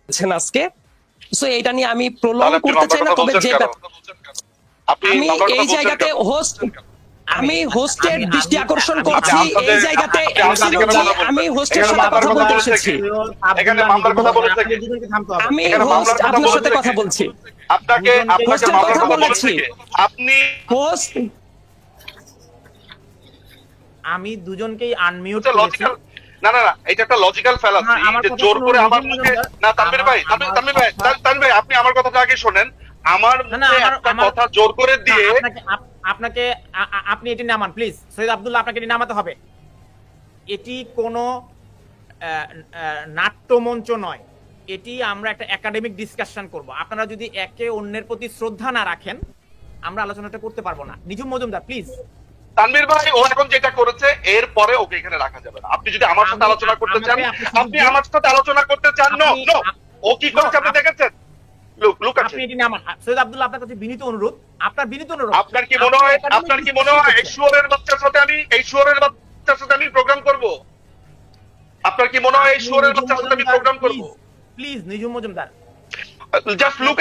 করেছেন আজকে। সো এটা নিয়ে আমি প্রলং করতে চাই না, তবে যে আমি এই জায়গাতে আমি হোস্টের দৃষ্টি আকর্ষণ করছি এই জায়গাতে আমি হোস্টের সাথে কথা বলতে এসেছি। এখানে মামলার কথা বলেছে কি? আমি হোস্ট আপনার সাথে কথা বলছি। আপনাকে মামলার কথা বলেছি। আপনি হোস্ট আমি দুজনকেই আনমিউট এটা করেছি। লজিক্যাল না না না, এটা একটা লজিক্যাল ফ্যালাসি যে জোর করে আমার মুখে না। তানভীর ভাই আপনি আমার কথাটা আগে শুনেন। আমার মুখে একটা কথা জোর করে দিয়ে আপনাকে আপনি এটি নামান প্লিজ। সৈয়দ আব্দুল্লাহ, আপনাকে এটি নামাতে হবে। এটি কোনো নাট্যমঞ্চ নয়, এটি আমরা একটা একাডেমিক ডিসকাশন করব। আপনারা যদি একে অন্যের প্রতি শ্রদ্ধা না রাখেন আমরা আলোচনাটা করতে পারবো না। নিঝুম মজুমদার প্লিজ। তানভীর ভাই ও এখন যেটা করেছে এর পরে ওকে এখানে রাখা যাবে না। আপনি যদি আমার সাথে আলোচনা করতে চান, আপনি আমার সাথে আলোচনা করতে চান। নো নো, ও কি করেছে আপনি দেখেছেন? লুক আপনি এটি নামান। সৈয়দ আব্দুল্লাহ, আপনার কাছে বিনীত অনুরোধ, আপনার বিনীত অনুরোধ। আপনার কি মনে হয় এই শুয়োরের বাচ্চার সাথে আমি প্রোগ্রাম করব? আপনার কি মনে হয় এই শুয়োরের বাচ্চার সাথে আমি প্রোগ্রাম করব? Please Nijhum Majumdar, just look